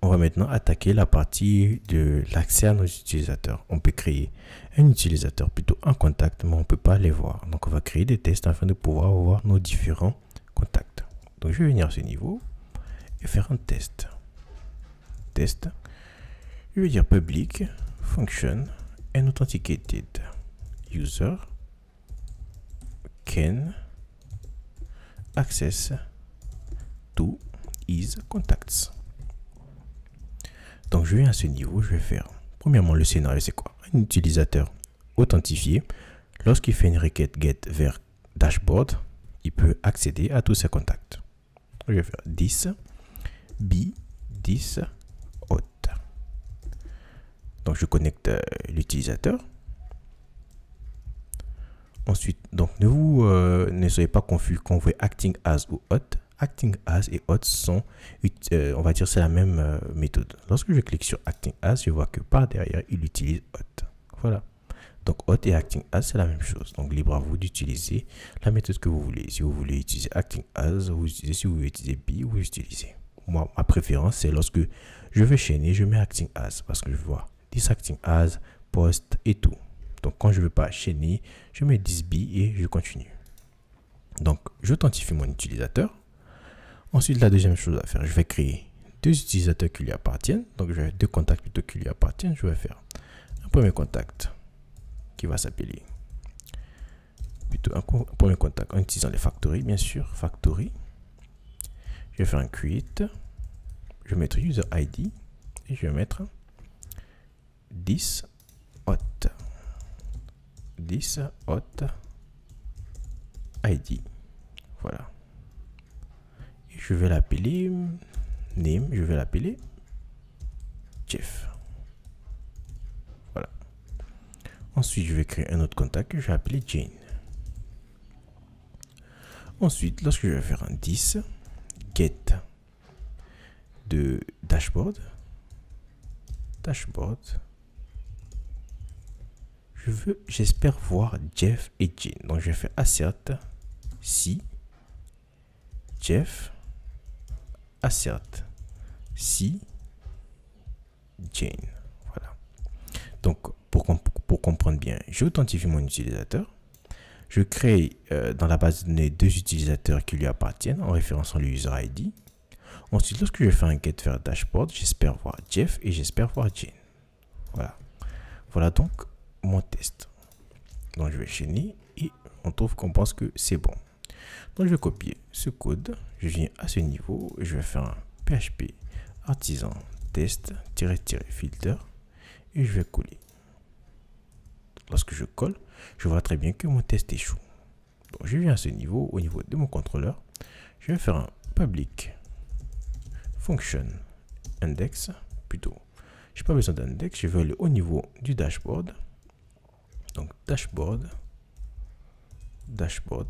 on va maintenant attaquer la partie de l'accès à nos utilisateurs. On peut créer un utilisateur, plutôt un contact, mais on ne peut pas les voir. Donc, on va créer des tests afin de pouvoir voir nos différents contacts. Donc, je vais venir à ce niveau et faire un test. Test. Je vais dire public function and authenticated user can access to his contacts. Donc je viens à ce niveau, je vais faire premièrement le scénario, c'est quoi? Un utilisateur authentifié, lorsqu'il fait une requête get vers dashboard, il peut accéder à tous ses contacts. Je vais faire 10 b10 hot. Donc je connecte l'utilisateur. Ensuite, donc ne soyez pas confus quand vous voyez acting as ou hot. Acting as et hot sont, on va dire, c'est la même méthode. Lorsque je clique sur acting as, je vois que par derrière, il utilise hot. Voilà. Donc hot et acting as, c'est la même chose. Donc libre à vous d'utiliser la méthode que vous voulez. Si vous voulez utiliser acting as, vous utilisez. Si vous voulez utiliser b, vous utilisez. Moi, ma préférence, c'est lorsque je vais chaîner, je mets acting as parce que je vois this acting as, post et tout. Donc quand je ne veux pas chaîner, je mets 10b et je continue. Donc j'authentifie mon utilisateur. Ensuite, la deuxième chose à faire, je vais créer deux utilisateurs qui lui appartiennent. Donc je vais deux contacts plutôt qui lui appartiennent. Je vais faire un premier contact qui va s'appeler plutôt un premier contact en utilisant les factories, bien sûr, factory. Je vais faire un create. Je vais mettre user ID et je vais mettre 10 hot. 10 hot ID. Voilà. Et je vais l'appeler name, je vais l'appeler Jeff. Voilà. Ensuite, je vais créer un autre contact que je vais appeler Jane. Ensuite, lorsque je vais faire un 10 get de dashboard, j'espère voir Jeff et Jane. Donc je vais faire assert si Jeff, assert si Jane. Voilà. Donc pour comprendre bien, j'authentifie mon utilisateur. Je crée dans la base de données deux utilisateurs qui lui appartiennent en référençant le user ID. Ensuite, lorsque je fais un get vers dashboard, j'espère voir Jeff et j'espère voir Jane. Voilà. Voilà donc mon test. Donc je vais chaîner et on trouve qu'on pense que c'est bon. Donc je vais copier ce code, je viens à ce niveau, je vais faire un PHP artisan test-filter et je vais coller. Lorsque je colle, je vois très bien que mon test échoue. Donc je viens à ce niveau, au niveau de mon contrôleur, je vais faire un public function index, plutôt, je n'ai pas besoin d'index, je vais aller au niveau du dashboard. Donc dashboard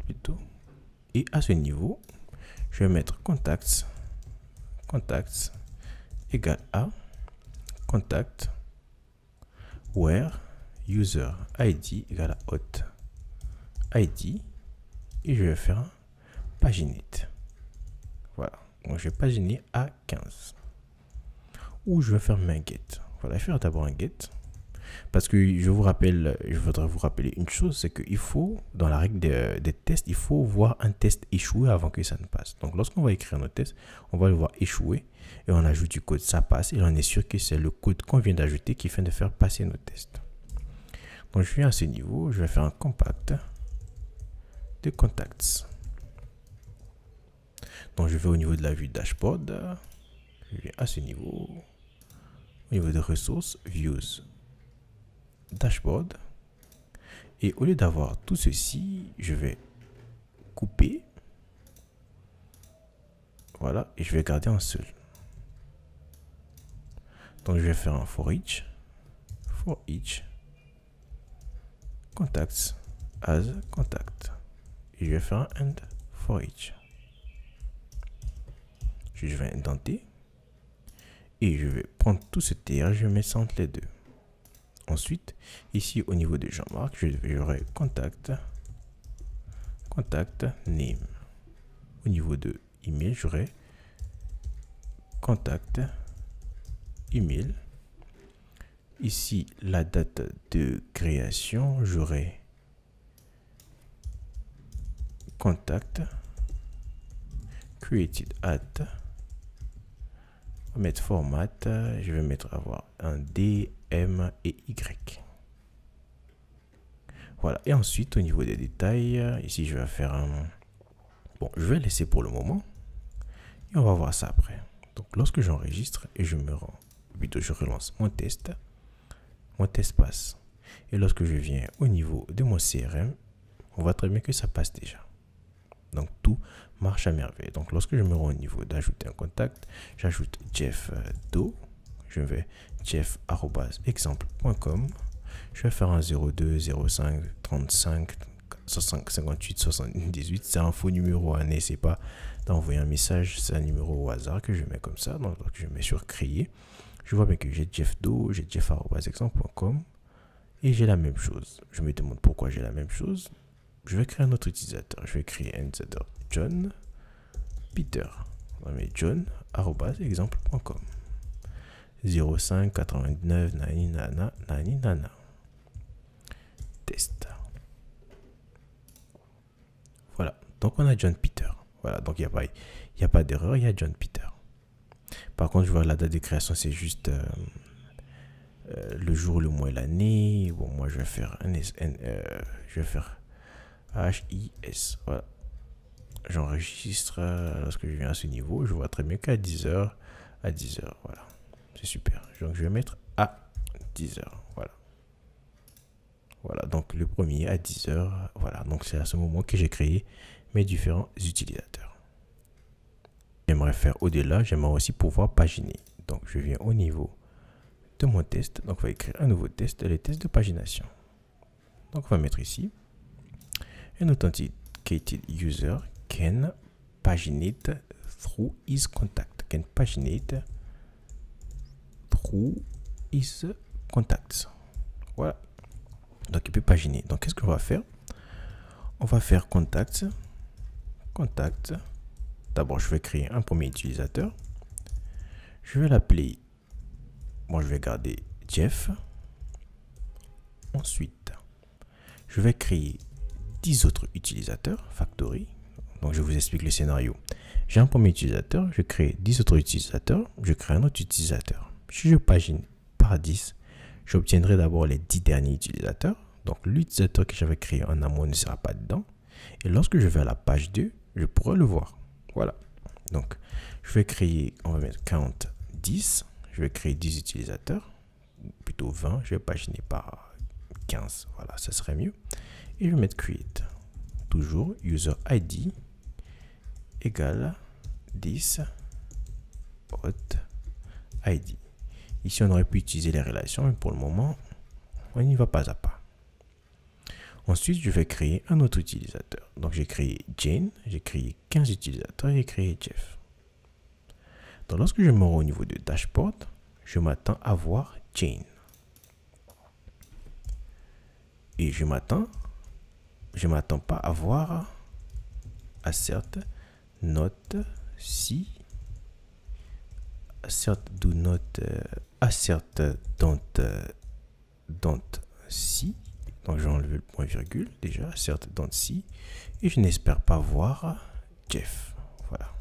plutôt. Et à ce niveau, je vais mettre contacts égale à contact where user ID égale à hot ID et je vais faire un paginate. Voilà. Donc je vais paginer à 15. Ou je vais faire un get. Voilà, je vais faire d'abord un get. Parce que je voudrais vous rappeler une chose, c'est qu'il faut, dans la règle des tests, il faut voir un test échouer avant que ça ne passe. Donc lorsqu'on va écrire notre test, on va le voir échouer et on ajoute du code, ça passe et on est sûr que c'est le code qu'on vient d'ajouter qui fait de faire passer nos tests. Donc je viens à ce niveau, je vais faire un compact de contacts. Donc je vais au niveau de la vue dashboard, je viens à ce niveau, au niveau de ressources, views, dashboard, et au lieu d'avoir tout ceci, je vais couper, voilà, et je vais garder un seul. Donc je vais faire un for each contacts as contact, et je vais faire un and for each. Je vais indenter et je vais prendre tout ce TR, je vais mettre ça entre les deux. Ensuite, ici au niveau de Jean-Marc, j'aurai contact name. Au niveau de email, j'aurai contact email. Ici, la date de création, j'aurai contact, created at, on va mettre format, je vais mettre avoir un D, M et Y. Voilà, et ensuite au niveau des détails, ici je vais faire un... Bon, je vais laisser pour le moment, et on va voir ça après. Donc lorsque j'enregistre et je me rends, plutôt je relance mon test passe. Et lorsque je viens au niveau de mon CRM, on voit très bien que ça passe déjà. Donc tout marche à merveille. Donc lorsque je me rends au niveau d'ajouter un contact, j'ajoute Jeff Do, je vais jeff@exemple.com, je vais faire un 02 05 35 58 78. C'est un faux numéro, n'essayez pas d'envoyer un message, c'est un numéro au hasard que je mets comme ça. Donc je mets sur créer. Je vois bien que j'ai Jeff Do, j'ai jeff@exemple.com et j'ai la même chose. Je me demande pourquoi j'ai la même chose. Je vais créer un autre utilisateur. Je vais créer un utilisateur John Peter. On va mettre john@exemple.com 05 99 nani nana nani nana. Test. Voilà. Donc on a John Peter. Voilà. Donc il n'y a pas d'erreur. Il y a John Peter. Par contre, je vois la date de création, c'est juste le jour, le mois et l'année. Bon, moi je vais faire je vais faire HIS. Voilà. J'enregistre lorsque je viens à ce niveau. Je vois très bien qu'à 10h, à 10h. Voilà. C'est super. Donc je vais mettre à 10h. Voilà. Voilà. Donc le premier à 10h. Voilà. Donc c'est à ce moment que j'ai créé mes différents utilisateurs. J'aimerais faire au-delà. J'aimerais aussi pouvoir paginer. Donc je viens au niveau de mon test. Donc on va écrire un nouveau test, les tests de pagination. Donc on va mettre ici an authenticated user can paginate through his contact. Can paginate through his contacts. Voilà. Donc il peut paginer. Donc qu'est-ce qu'on va faire? On va faire contact. D'abord je vais créer un premier utilisateur. Je vais l'appeler. Moi je vais garder Jeff. Ensuite je vais créer 10 autres utilisateurs, factory. Donc je vous explique le scénario. J'ai un premier utilisateur, je crée 10 autres utilisateurs, je crée un autre utilisateur. Si je pagine par 10, j'obtiendrai d'abord les 10 derniers utilisateurs. Donc l'utilisateur que j'avais créé en amont ne sera pas dedans. Et lorsque je vais à la page 2, je pourrai le voir. Voilà. Donc je vais créer, on va mettre count 10. Je vais créer 10 utilisateurs, plutôt 20. Je vais paginer par 15. Voilà, ça serait mieux. Et je vais mettre create. Toujours user ID égale 10 hot ID. Ici, on aurait pu utiliser les relations, mais pour le moment, on n'y va pas à pas. Ensuite, je vais créer un autre utilisateur. Donc, j'ai créé Jane, j'ai créé 15 utilisateurs et j'ai créé Jeff. Donc, lorsque je me rends au niveau de dashboard, je m'attends à voir Jane. Et je m'attends pas à voir assert not si assert do not assert don't si. Donc je vais enlever le point virgule déjà, assert don't si, et je n'espère pas voir Jeff. Voilà.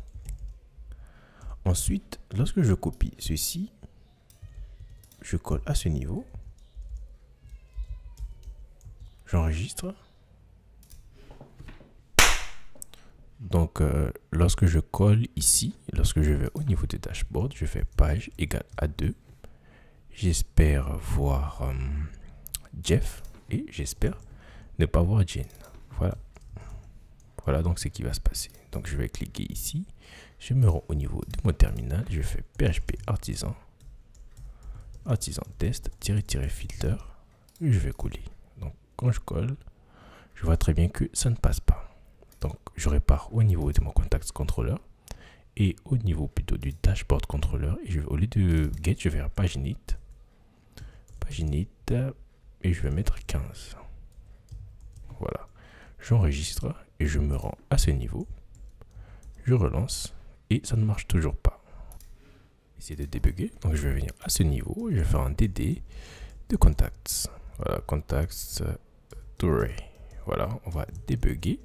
Ensuite, lorsque je copie ceci, je colle à ce niveau, j'enregistre. Donc, lorsque je colle ici, lorsque je vais au niveau de dashboard, je fais page égale à 2. J'espère voir Jeff et j'espère ne pas voir Jane. Voilà. Voilà donc ce qui va se passer. Donc, je vais cliquer ici. Je me rends au niveau de mon terminal. Je fais PHP artisan test -filter et je vais coller. Donc, quand je colle, je vois très bien que ça ne passe pas. Donc, je répare au niveau de mon contact controller et au niveau plutôt du dashboard controller. Et je vais, au lieu de get, je vais à paginate et je vais mettre 15. Voilà. J'enregistre et je me rends à ce niveau. Je relance et ça ne marche toujours pas. essayer de débugger. Donc je vais venir à ce niveau, je vais faire un DD de contacts. Voilà, contacts to array. Voilà, on va débugger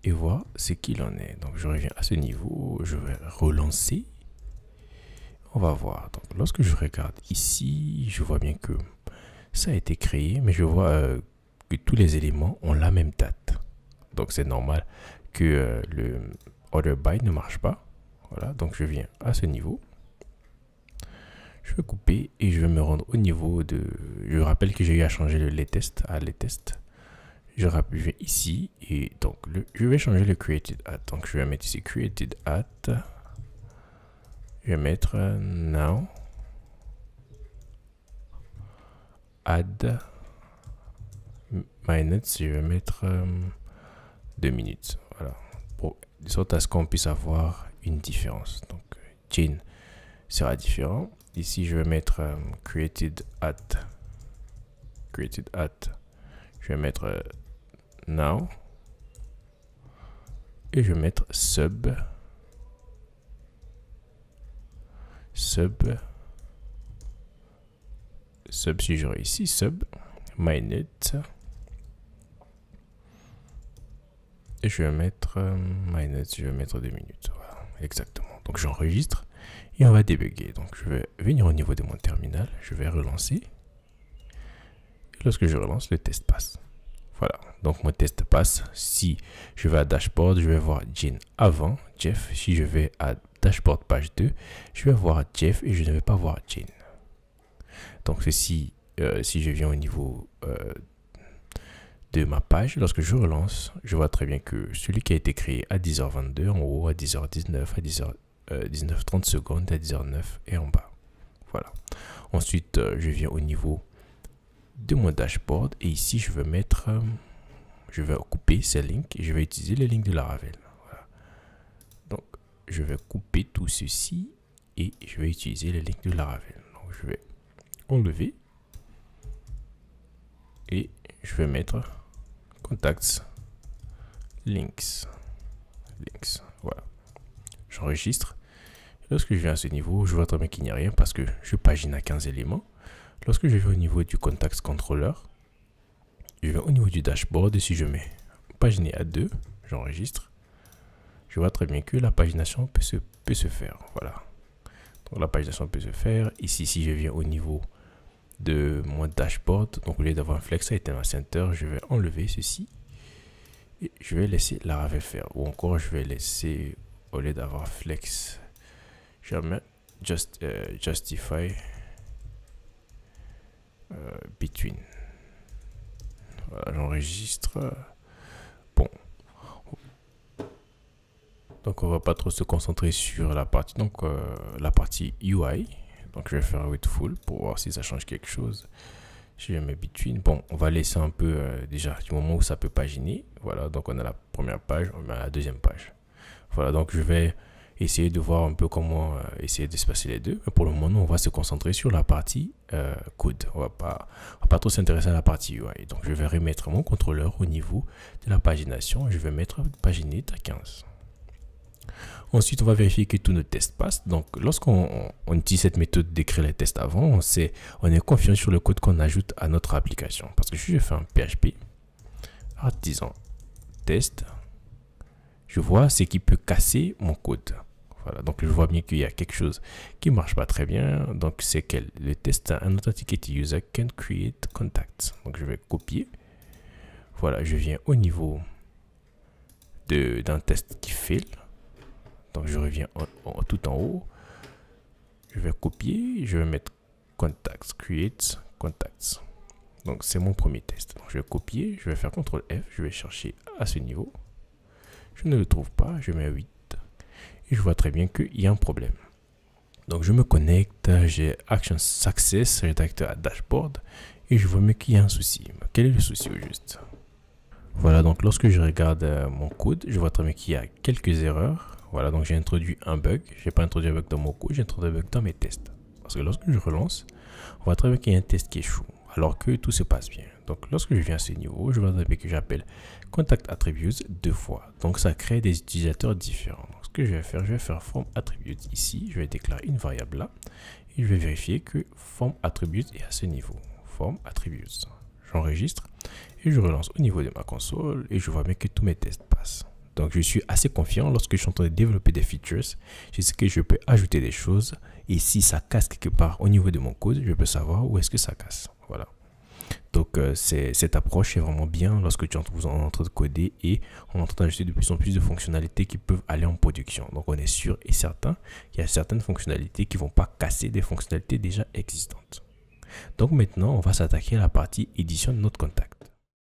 et voir ce qu'il en est. Donc je reviens à ce niveau, je vais relancer. On va voir. Donc lorsque je regarde ici, je vois bien que ça a été créé, mais je vois que tous les éléments ont la même date. Donc c'est normal que le order by ne marche pas. Voilà, donc je viens à ce niveau. Je vais couper et je vais me rendre au niveau de... Je rappelle que j'ai eu à changer le latest à latest. Je vais ici et donc je vais changer le created at. Donc je vais mettre ici created at. Je vais mettre now. Add minutes. Je vais mettre 2 minutes. Voilà. De sorte à ce qu'on puisse avoir une différence. Donc Jane sera différent. Ici, je vais mettre created at. Je vais mettre now. Et je vais mettre sub si j'aurai ici sub minute. Et je vais mettre minutes, je vais mettre 2 minutes. Voilà, exactement. Donc j'enregistre et on va débugger. Donc je vais venir au niveau de mon terminal, je vais relancer. Et lorsque je relance, le test passe. Voilà, donc mon test passe. Si je vais à dashboard, je vais voir Jane avant Jeff. Si je vais à dashboard page 2, je vais voir Jeff et je ne vais pas voir Jane. Donc ceci, si je viens au niveau de ma page, lorsque je relance, je vois très bien que celui qui a été créé à 10h22 en haut, à 10h19, à 10h19 30 secondes, à 10h09 et en bas. Voilà. Ensuite, je viens au niveau de mon dashboard et ici je vais mettre, je vais couper ces links et je vais utiliser les links de Laravel. Voilà. Donc je vais couper tout ceci et je vais utiliser les links de Laravel. Donc je vais enlever et je vais mettre contacts links. Voilà, j'enregistre. Lorsque je viens à ce niveau, je vois très bien qu'il n'y a rien parce que je pagine à 15 éléments. Lorsque je vais au niveau du contacts controller, je vais au niveau du dashboard et si je mets paginer à 2, j'enregistre. Je vois très bien que la pagination peut se faire. Voilà, donc la pagination peut se faire. Ici, si je viens au niveau de mon dashboard, donc au lieu d'avoir un flex item center, je vais enlever ceci et je vais laisser Laravel faire, ou encore je vais laisser, au lieu d'avoir flex, je vais mettre justify between. Voilà, j'enregistre. Bon, donc on va pas trop se concentrer sur la partie, donc la partie UI. Donc je vais faire with full pour voir si ça change quelque chose. Je vais mettre between. Bon, on va laisser un peu déjà du moment où ça peut paginer. Voilà, donc on a la première page, on a la deuxième page. Voilà, donc je vais essayer de voir un peu comment essayer d'espacer les deux. Mais pour le moment, on va se concentrer sur la partie code. On va pas trop s'intéresser à la partie UI. Donc je vais remettre mon contrôleur au niveau de la pagination. Je vais mettre paginate à 15. Ensuite, on va vérifier que tous nos tests passent. Donc, lorsqu'on utilise cette méthode d'écrire les tests avant, on est confiant sur le code qu'on ajoute à notre application. Parce que si je fais un PHP, artisan test, je vois ce qui peut casser mon code. Voilà, donc je vois bien qu'il y a quelque chose qui ne marche pas très bien. Donc, c'est que le test unauthenticated user can create contacts. Donc, je vais copier. Voilà, je viens au niveau d'un test qui fail. Donc, je reviens tout en haut. Je vais copier. Je vais mettre contacts, create contacts. Donc, c'est mon premier test. Donc, je vais copier. Je vais faire CTRL F. Je vais chercher à ce niveau. Je ne le trouve pas. Je mets 8. Et je vois très bien qu'il y a un problème. Donc, je me connecte. J'ai Action Success, rédacteur à dashboard. Et je vois mieux qu'il y a un souci. Quel est le souci au juste? Voilà, donc lorsque je regarde mon code, je vois très bien qu'il y a quelques erreurs. Voilà, donc j'ai introduit un bug. Je n'ai pas introduit un bug dans mon code, j'ai introduit un bug dans mes tests. Parce que lorsque je relance, on voit très bien qu'il y a un test qui échoue. alors que tout se passe bien. Donc, lorsque je viens à ce niveau, je vais taper que j'appelle contact attributes 2 fois. Donc, ça crée des utilisateurs différents. Donc, ce que je vais faire form attributes ici. Je vais déclarer une variable là. Et je vais vérifier que form attributes est à ce niveau. Form attributes. J'enregistre et je relance au niveau de ma console et je vois bien que tous mes tests passent. Donc, je suis assez confiant lorsque je suis en train de développer des features. Je sais que je peux ajouter des choses et si ça casse quelque part au niveau de mon code, je peux savoir où est-ce que ça casse. Voilà. Donc, cette approche est vraiment bien lorsque tu es en train de coder et on est en train d'ajouter de plus en plus de fonctionnalités qui peuvent aller en production. Donc, on est sûr et certain qu'il y a certaines fonctionnalités qui ne vont pas casser des fonctionnalités déjà existantes. Donc, maintenant, on va s'attaquer à la partie édition de notre contact.